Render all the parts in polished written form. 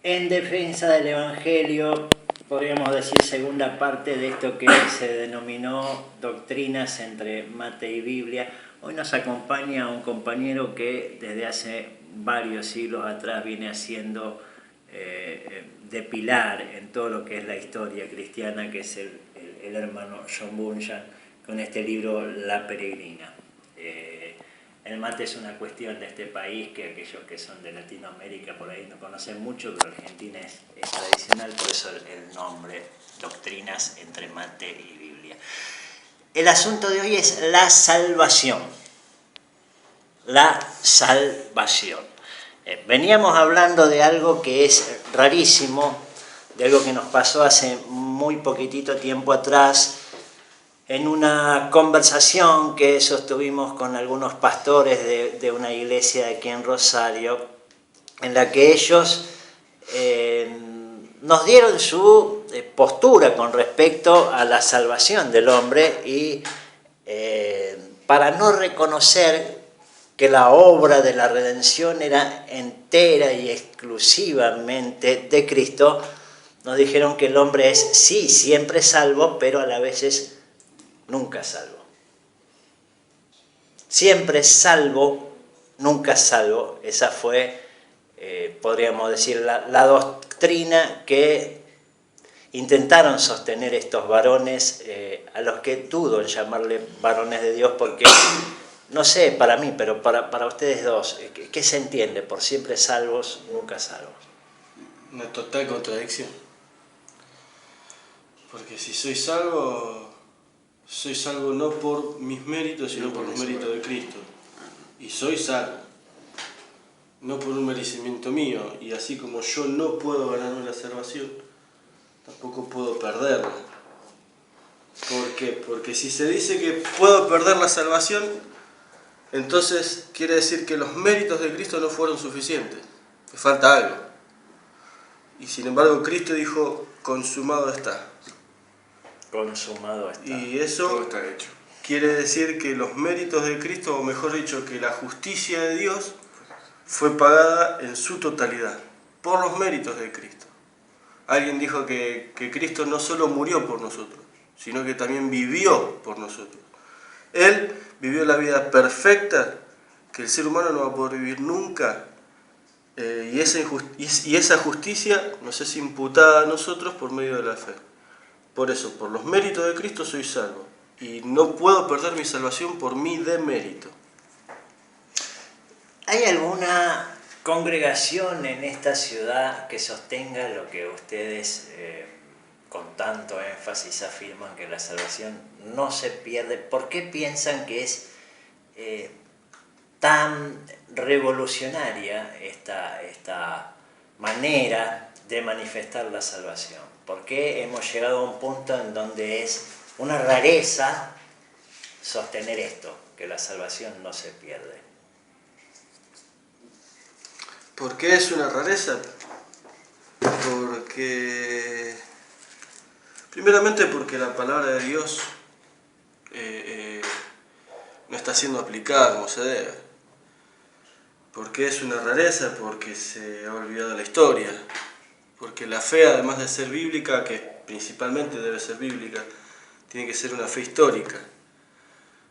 En defensa del Evangelio, podríamos decir segunda parte de esto que se denominó doctrinas entre mate y Biblia. Hoy nos acompaña un compañero que desde hace varios siglos atrás viene haciendo de pilar en todo lo que es la historia cristiana, que es el hermano John Bunyan, con este libro La Peregrina. El mate es una cuestión de este país que aquellos que son de Latinoamérica por ahí no conocen mucho, pero Argentina es tradicional, por eso el nombre, doctrinas entre mate y Biblia. El asunto de hoy es la salvación. La salvación. Veníamos hablando de algo que es rarísimo, de algo que nos pasó hace muy poquitito tiempo atrás, en una conversación que sostuvimos con algunos pastores de una iglesia aquí en Rosario, en la que ellos nos dieron su postura con respecto a la salvación del hombre y para no reconocer que la obra de la redención era entera y exclusivamente de Cristo, nos dijeron que el hombre es, sí, siempre salvo, pero a la vez es nunca salvo. Siempre salvo, nunca salvo. Esa fue, podríamos decir, la doctrina que intentaron sostener estos varones, a los que dudo en llamarle varones de Dios, porque, no sé, para mí, pero para ustedes dos, ¿qué se entiende por siempre salvos, nunca salvos? Una total contradicción. Porque si soy salvo no por mis méritos, sino por los méritos de Cristo. Y soy salvo, no por un merecimiento mío. Y así como yo no puedo ganarme la salvación, tampoco puedo perderla. ¿Por qué? Porque si se dice que puedo perder la salvación, entonces quiere decir que los méritos de Cristo no fueron suficientes. Me falta algo. Y sin embargo Cristo dijo, consumado está. Consumado está. Y eso todo está hecho. Quiere decir que los méritos de Cristo, o mejor dicho, que la justicia de Dios fue pagada en su totalidad, por los méritos de Cristo. Alguien dijo que Cristo no solo murió por nosotros, sino que también vivió por nosotros. Él vivió la vida perfecta que el ser humano no va a poder vivir nunca, y esa justicia nos es imputada a nosotros por medio de la fe. Por eso, por los méritos de Cristo soy salvo. Y no puedo perder mi salvación por mi demérito. ¿Hay alguna congregación en esta ciudad que sostenga lo que ustedes con tanto énfasis afirman, que la salvación no se pierde? ¿Por qué piensan que es tan revolucionaria esta manera de manifestar la salvación? ¿Por qué hemos llegado a un punto en donde es una rareza sostener esto, que la salvación no se pierde? ¿Por qué es una rareza? Primeramente porque la palabra de Dios no está siendo aplicada como se debe. ¿Por qué es una rareza? Porque se ha olvidado la historia. Porque la fe, además de ser bíblica, que principalmente debe ser bíblica, tiene que ser una fe histórica.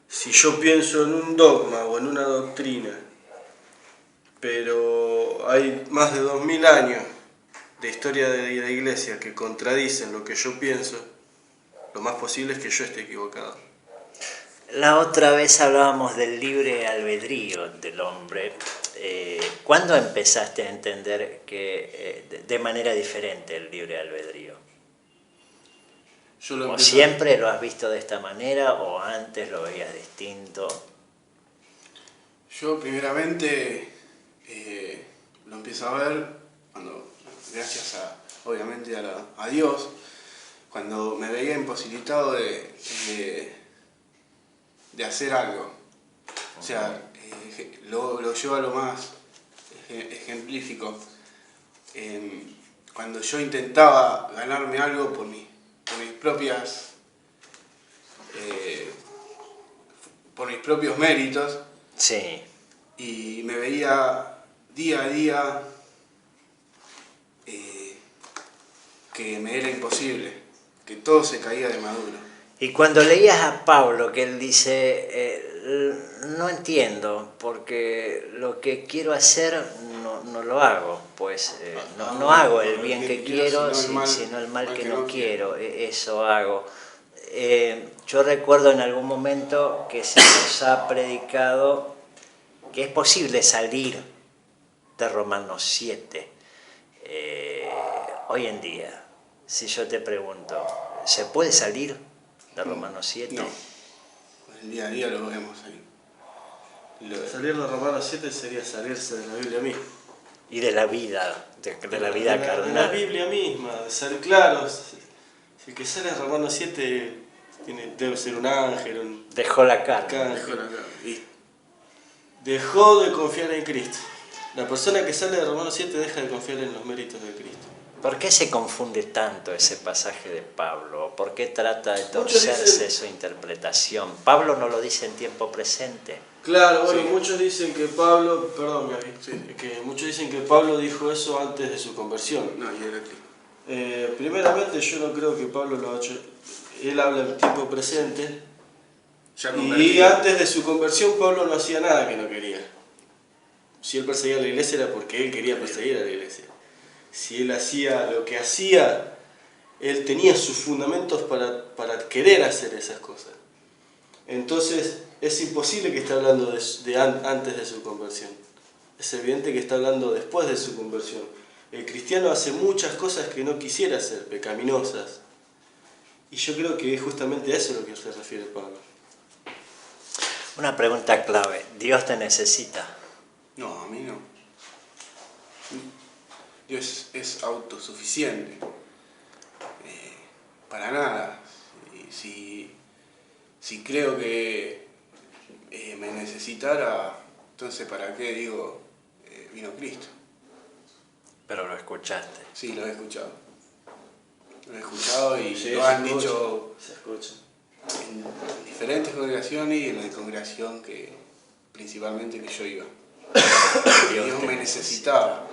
Si yo pienso en un dogma o en una doctrina, pero hay más de 2000 años de historia de la iglesia que contradicen lo que yo pienso, lo más posible es que yo esté equivocado. La otra vez hablábamos del libre albedrío del hombre. ¿Cuándo empezaste a entender que de manera diferente el libre albedrío? ¿O siempre lo has visto de esta manera o antes lo veías distinto? Yo primeramente lo empiezo a ver cuando, gracias obviamente a Dios, cuando me veía imposibilitado de hacer algo. O sea, lo llevo a lo más ejemplífico. Cuando yo intentaba ganarme algo por mis propios méritos, sí, y me veía día a día que me era imposible, que todo se caía de maduro. Y cuando leías a Pablo, que él dice, no entiendo, porque lo que quiero hacer no lo hago, pues no hago el bien que quiero, sino el mal que no quiero, eso hago. Yo recuerdo en algún momento que se nos ha predicado que es posible salir de Romanos 7. Hoy en día, si yo te pregunto, ¿se puede salir de Romanos 7? No, el día a día lo vemos ahí. Salir de Romanos 7 sería salirse de la Biblia misma. Y de la vida, de la vida carnal. De la Biblia misma, de ser claros. El que sale de Romanos 7 debe ser un ángel, Dejó la carne. Dejó de confiar en Cristo. La persona que sale de Romanos 7 deja de confiar en los méritos de Cristo. ¿Por qué se confunde tanto ese pasaje de Pablo? ¿Por qué trata de torcerse su interpretación? Pablo no lo dice en tiempo presente. Claro, bueno, Sí. muchos dicen que Pablo, perdón Gaby, que muchos dicen que Pablo dijo eso antes de su conversión. No, y era Cristo. Primeramente yo no creo que Pablo lo ha hecho, él habla en tiempo presente, Ya y convertido. antes de su conversión Pablo no hacía nada que no quería. Si él perseguía a la iglesia era porque él quería perseguir a la iglesia. Si él hacía lo que hacía, él tenía sus fundamentos para querer hacer esas cosas. Entonces es imposible que esté hablando antes de su conversión. Es evidente que está hablando después de su conversión. El cristiano hace muchas cosas que no quisiera hacer, pecaminosas. Y yo creo que es justamente a eso lo que se refiere Pablo. Una pregunta clave. ¿Dios te necesita? No, a mí no. Dios es autosuficiente. Para nada. Y si creo que me necesitara, entonces ¿para qué digo vino Cristo? Pero lo escuchaste. Sí, lo he escuchado. Lo he escuchado y Sí, lo se han escucha, dicho se escucha. en diferentes congregaciones y en la congregación que principalmente que yo iba. Dios te me necesitaba.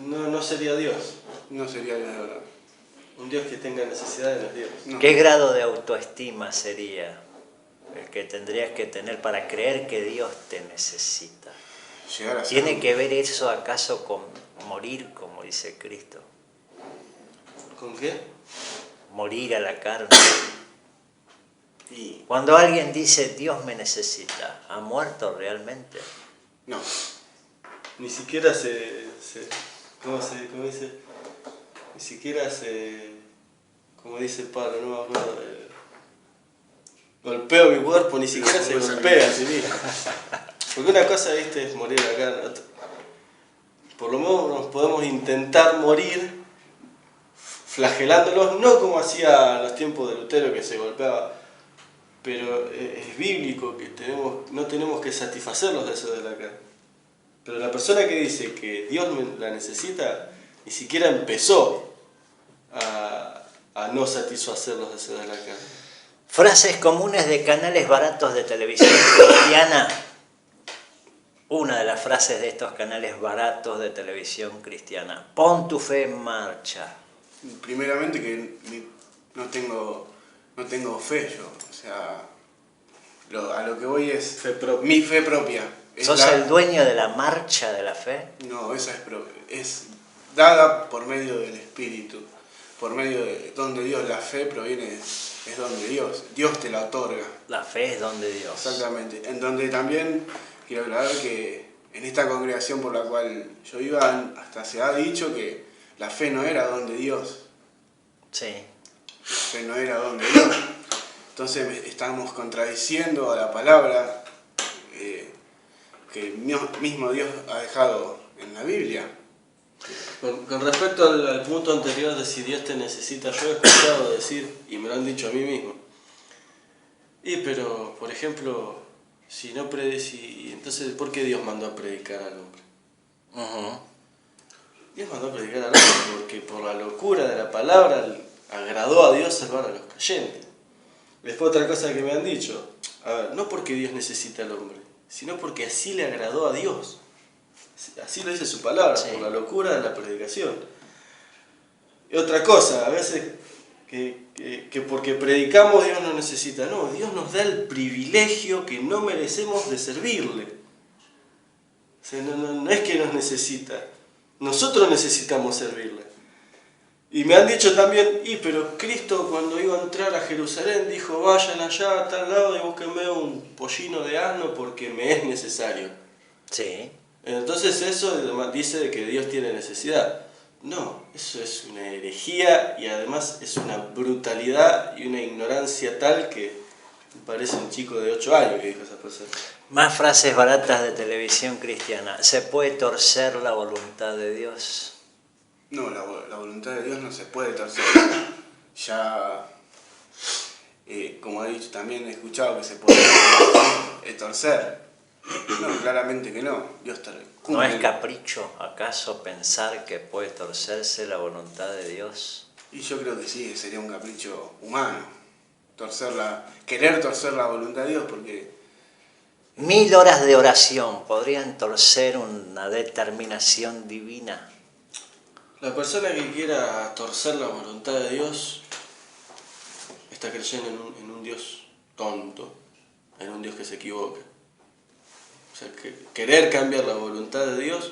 No sería Dios. No sería Dios de verdad. Un Dios que tenga necesidad de los Dios. No. ¿Qué grado de autoestima sería el que tendrías que tener para creer que Dios te necesita? Llegar a ser ¿Tiene un- que ver eso acaso con morir, como dice Cristo? ¿Con qué? Morir a la carne. Y Cuando alguien dice Dios me necesita, ¿ha muerto realmente? no. Ni siquiera ¿cómo dice? Ni siquiera como dice Pablo, no me acuerdo, golpeo mi cuerpo, ni siquiera se golpea a sí mismo. Porque una cosa, viste, es morir acá. Por lo menos nos podemos intentar morir flagelándolos, no como hacía en los tiempos de Lutero que se golpeaba, pero es bíblico que no tenemos que satisfacer los deseos de la carne. Pero la persona que dice que Dios la necesita, ni siquiera empezó a no satisfacer los deseos de la carne. Frases comunes de canales baratos de televisión cristiana. Una de las frases de estos canales baratos de televisión cristiana. Pon tu fe en marcha. Primeramente que no tengo fe yo. O sea, a lo que voy es Fe propia. mi fe propia. Es ¿Sos el dueño de la marcha de la fe? No, esa es dada por medio del Espíritu, por medio de donde Dios, la fe proviene, es donde Dios te la otorga. La fe es don de Dios. Exactamente, en donde también quiero aclarar que en esta congregación por la cual yo iba, hasta se ha dicho que la fe no era don de Dios, Sí. la fe no era don de Dios. Entonces estamos contradiciendo a la palabra que mismo Dios ha dejado en la Biblia. Con respecto al punto anterior de si Dios te necesita, yo he escuchado decir, y me lo han dicho a mí mismo, pero, por ejemplo, si no entonces, ¿por qué Dios mandó a predicar al hombre? Ujú. Dios mandó a predicar al hombre porque por la locura de la palabra agradó a Dios salvar a los creyentes. Después otra cosa que me han dicho, a ver, no porque Dios necesita al hombre, sino porque así le agradó a Dios. Así lo dice su palabra, Sí. por la locura de la predicación. Y otra cosa, a veces que porque predicamos Dios no necesita. No, Dios nos da el privilegio que no merecemos de servirle. O sea, no es que nos necesita. Nosotros necesitamos servirle. Y me han dicho también, pero Cristo cuando iba a entrar a Jerusalén dijo, vayan allá a tal lado y búsquenme un pollino de asno porque me es necesario. Sí. Entonces eso dice de que Dios tiene necesidad. No, eso es una herejía y además es una brutalidad y una ignorancia tal que parece un chico de 8 años que dijo esa persona. Más frases baratas de televisión cristiana. ¿Se puede torcer la voluntad de Dios? No, la voluntad de Dios no se puede torcer. Ya, como he dicho, también he escuchado que se puede torcer. No, claramente que no. Dios ¿No es capricho acaso pensar que puede torcerse la voluntad de Dios? Y yo creo que sí, sería un capricho humano. Querer torcer la voluntad de Dios, porque 1000 horas de oración podrían torcer una determinación divina. La persona que quiera torcer la voluntad de Dios está creyendo en un Dios tonto, en un Dios que se equivoca. O sea, querer cambiar la voluntad de Dios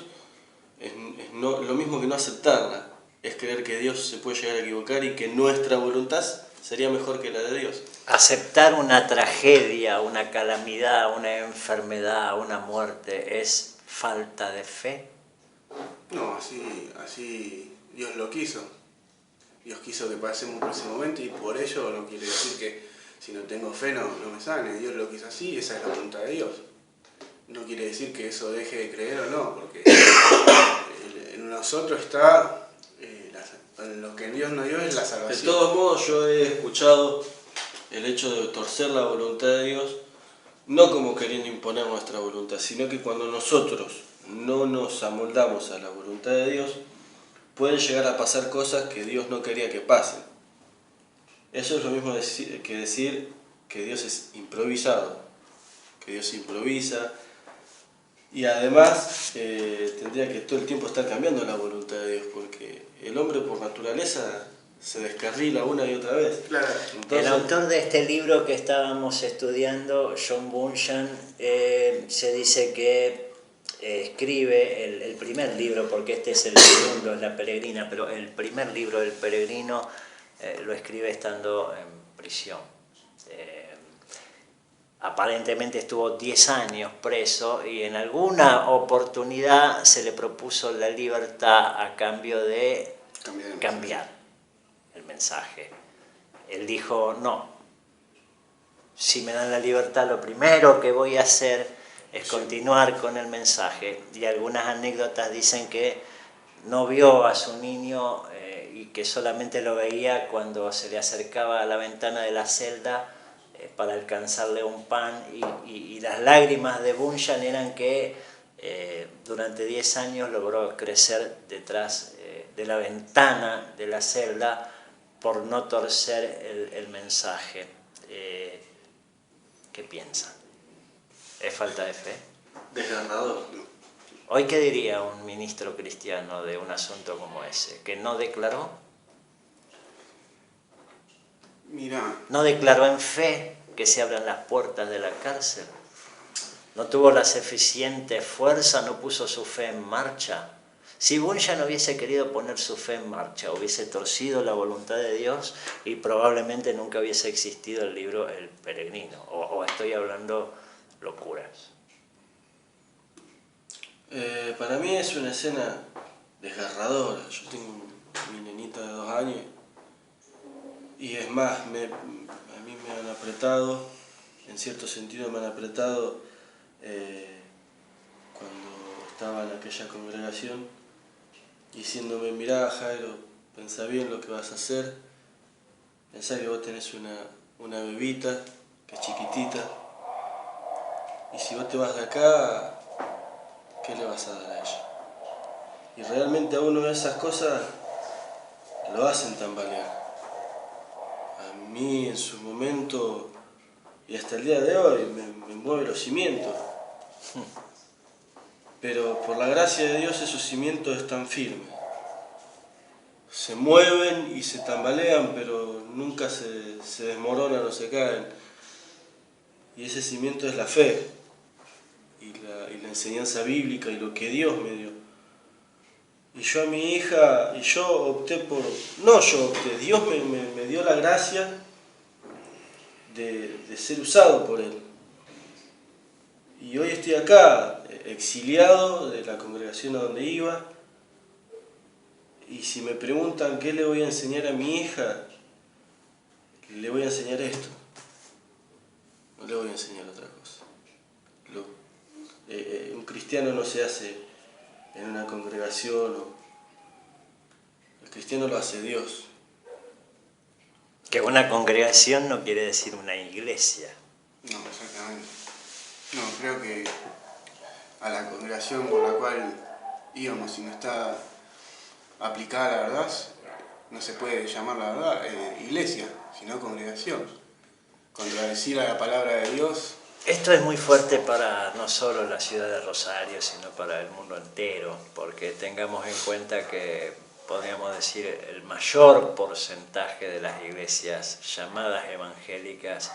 es lo mismo que no aceptarla. Es creer que Dios se puede llegar a equivocar y que nuestra voluntad sería mejor que la de Dios. Aceptar una tragedia, una calamidad, una enfermedad, una muerte, ¿es falta de fe? no, así Dios lo quiso. Dios quiso que pasemos por ese momento y por ello no quiere decir que si no tengo fe no me sane. Dios lo quiso así, esa es la voluntad de Dios. No quiere decir que eso deje de creer o no, porque en nosotros está, lo que Dios nos dio es la salvación. De todos modos, yo he escuchado el hecho de torcer la voluntad de Dios, no como queriendo imponer nuestra voluntad, sino que cuando nosotros no nos amoldamos a la voluntad de Dios, pueden llegar a pasar cosas que Dios no quería que pasen. Eso es lo mismo que decir que Dios es improvisado, que Dios improvisa, y además tendría que todo el tiempo estar cambiando la voluntad de Dios, porque el hombre por naturaleza se descarrila una y otra vez. Claro. El autor de este libro que estábamos estudiando, John Bunyan, se dice que escribe el primer libro, porque este es el segundo, es La Peregrina, pero el primer libro, El Peregrino, lo escribe estando en prisión. Aparentemente estuvo 10 años preso y en alguna oportunidad se le propuso la libertad a cambio de cambiar el mensaje. Él dijo, no, si me dan la libertad lo primero que voy a hacer es continuar con el mensaje. Y algunas anécdotas dicen que no vio a su niño y que solamente lo veía cuando se le acercaba a la ventana de la celda para alcanzarle un pan, y las lágrimas de Bunyan eran que durante 10 años logró crecer detrás de la ventana de la celda por no torcer el mensaje. ¿Qué piensan? ¿Es falta de fe? Desgarrador. ¿Hoy qué diría un ministro cristiano de un asunto como ese? ¿Que no declaró? Mirá. ¿No declaró en fe que se abran las puertas de la cárcel? ¿No tuvo la suficiente fuerza? ¿No puso su fe en marcha? Si Bunyan hubiese querido poner su fe en marcha, hubiese torcido la voluntad de Dios y probablemente nunca hubiese existido el libro El Peregrino. O estoy hablando locuras. Para mí es una escena desgarradora. Yo tengo mi nenita de 2 años y es más, a mí me han apretado, en cierto sentido me han apretado cuando estaba en aquella congregación, diciéndome, mirá Jairo, pensá bien lo que vas a hacer, pensá que vos tenés una bebita que es chiquitita, y si vos te vas de acá, ¿qué le vas a dar a ella? Y realmente a uno de esas cosas lo hacen tambalear. A mí en su momento, y hasta el día de hoy, me mueve los cimientos. Pero por la gracia de Dios esos cimientos están firmes. se mueven y se tambalean, pero nunca se desmoronan o se caen. Y ese cimiento es la fe y la enseñanza bíblica y lo que Dios me dio. Y yo a mi hija, y yo opté por, no yo opté, Dios me dio la gracia de ser usado por Él. Y hoy estoy acá, exiliado de la congregación a donde iba, y si me preguntan qué le voy a enseñar a mi hija, le voy a enseñar esto. No le voy a enseñar otra cosa. Un cristiano no se hace en una congregación, el cristiano lo hace Dios. Que una congregación no quiere decir una iglesia. No, exactamente. No, creo que a la congregación por la cual íbamos, si no está aplicada la verdad, no se puede llamar la verdad iglesia, sino congregación. Contradecir a la palabra de Dios. Esto es muy fuerte para no solo la ciudad de Rosario, sino para el mundo entero, porque tengamos en cuenta que, podríamos decir, el mayor porcentaje de las iglesias llamadas evangélicas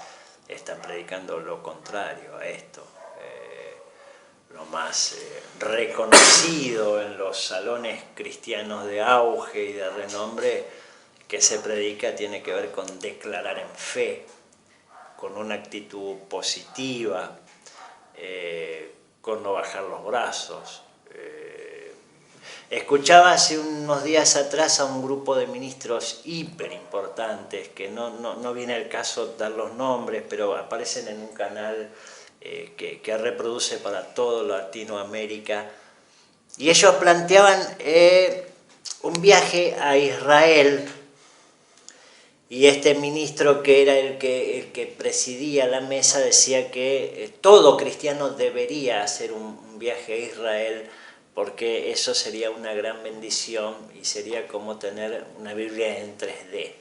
están predicando lo contrario a esto. Lo más reconocido en los salones cristianos de auge y de renombre que se predica tiene que ver con declarar en fe, con una actitud positiva, con no bajar los brazos. Escuchaba hace unos días atrás a un grupo de ministros hiper importantes, que no viene al caso dar los nombres, pero aparecen en un canal que reproduce para toda Latinoamérica, y ellos planteaban un viaje a Israel. Y este ministro, que era el que presidía la mesa, decía que todo cristiano debería hacer un viaje a Israel, porque eso sería una gran bendición y sería como tener una Biblia en 3D.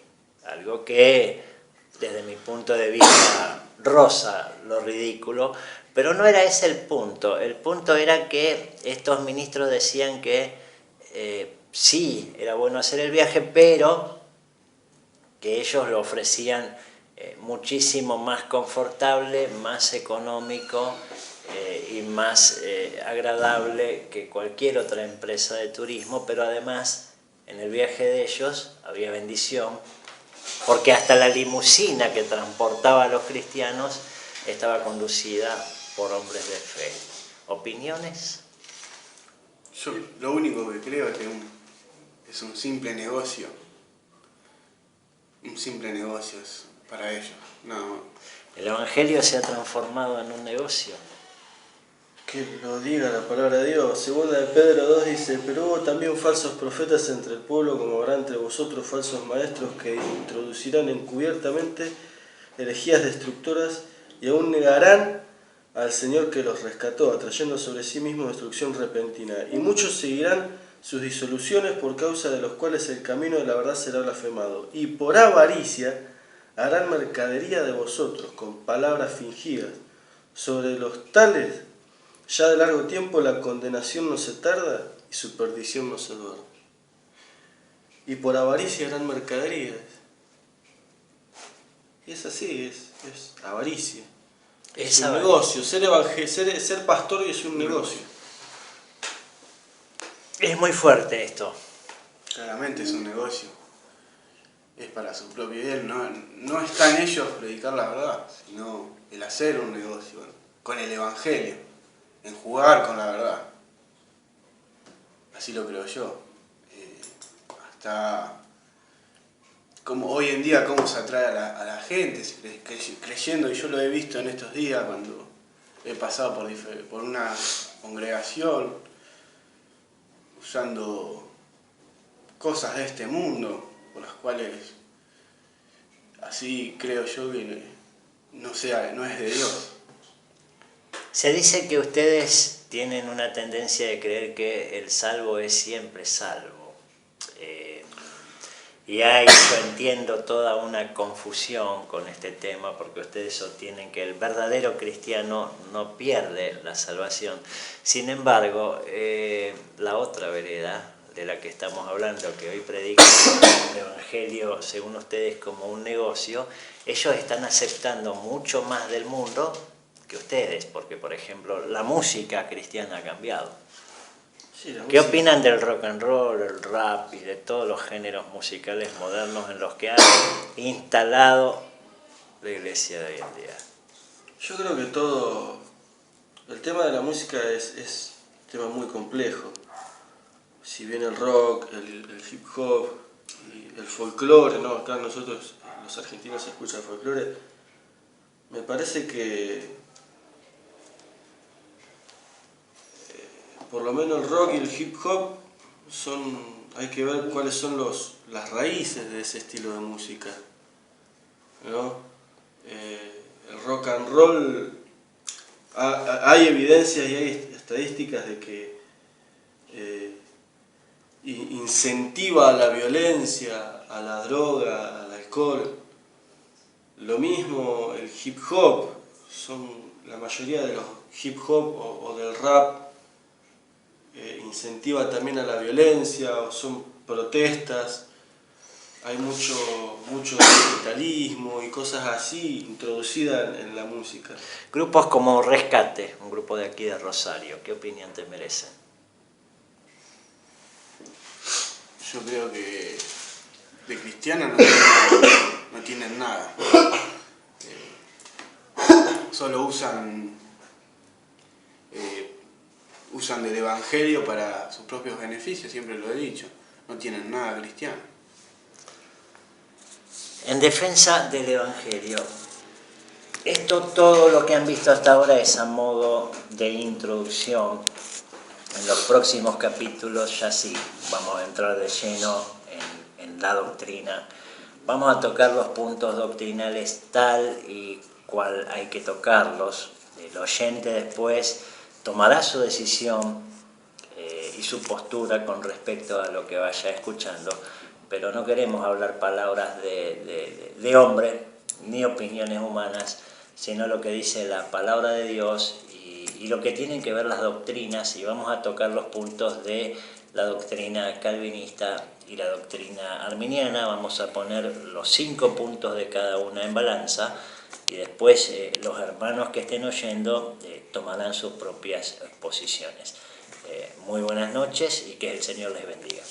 Algo que, desde mi punto de vista, roza lo ridículo, pero no era ese el punto. El punto era que estos ministros decían que sí, era bueno hacer el viaje, pero que ellos lo ofrecían muchísimo más confortable, más económico y más agradable que cualquier otra empresa de turismo, pero además en el viaje de ellos había bendición, porque hasta la limusina que transportaba a los cristianos estaba conducida por hombres de fe. ¿Opiniones? Yo lo único que creo es que es un simple negocio. Un simple negocio es para ellos. No. El Evangelio se ha transformado en un negocio. Que lo diga la palabra de Dios. Segunda de Pedro 2 dice: pero hubo también falsos profetas entre el pueblo, como habrá entre vosotros falsos maestros que introducirán encubiertamente herejías destructoras y aún negarán al Señor que los rescató, atrayendo sobre sí mismo destrucción repentina. Y muchos seguirán sus disoluciones, por causa de los cuales el camino de la verdad será blasfemado. Y por avaricia harán mercadería de vosotros con palabras fingidas. Sobre los tales ya de largo tiempo la condenación no se tarda y su perdición no se duerme. Y por avaricia harán mercaderías. Y es así, es avaricia. Es un negocio. Ser pastor es un negocio. Es muy fuerte esto. Claramente es un negocio. Es para su propio bien. No está en ellos predicar la verdad, sino el hacer un negocio con el Evangelio, en jugar con la verdad. Así lo creo yo. Hasta como hoy en día cómo se atrae a la gente, creyendo, y yo lo he visto en estos días cuando he pasado por una congregación, usando cosas de este mundo, por las cuales así creo yo que no es de Dios. Se dice que ustedes tienen una tendencia de creer que el salvo es siempre salvo. Y hay, yo entiendo, toda una confusión con este tema, porque ustedes sostienen que el verdadero cristiano no pierde la salvación. Sin embargo, la otra vereda de la que estamos hablando, que hoy predican el Evangelio según ustedes como un negocio, ellos están aceptando mucho más del mundo que ustedes, porque por ejemplo la música cristiana ha cambiado. Sí, ¿Qué opinan del rock and roll, el rap y de todos los géneros musicales modernos en los que ha instalado la iglesia de hoy en día? Yo creo que todo... El tema de la música es un tema muy complejo. Si bien el rock, el hip hop y el folclore, ¿no? Acá nosotros, los argentinos, escuchan folclore, me parece que por lo menos el rock y el hip hop hay que ver cuáles son las raíces de ese estilo de música, ¿no? El rock and roll, hay evidencias y hay estadísticas de que incentiva a la violencia, a la droga, al alcohol. Lo mismo el hip hop, la mayoría de los hip hop o del rap incentiva también a la violencia, o son protestas. Hay mucho capitalismo y cosas así introducidas en la música. Grupos como Rescate, un grupo de aquí de Rosario, ¿qué opinión te merecen? Yo creo que de cristiano no tienen nada. Solo usan del evangelio para sus propios beneficios, siempre lo he dicho. No tienen nada cristiano. En defensa del evangelio, todo lo que han visto hasta ahora es a modo de introducción. En los próximos capítulos ya sí vamos a entrar de lleno en la doctrina. Vamos a tocar los puntos doctrinales tal y cual hay que tocarlos. El oyente después tomará su decisión y su postura con respecto a lo que vaya escuchando, pero no queremos hablar palabras de hombre ni opiniones humanas, sino lo que dice la palabra de Dios y lo que tienen que ver las doctrinas, y vamos a tocar los puntos de la doctrina calvinista y la doctrina arminiana. Vamos a poner los 5 puntos de cada una en balanza y después los hermanos que estén oyendo tomarán sus propias posiciones. Muy buenas noches y que el Señor les bendiga.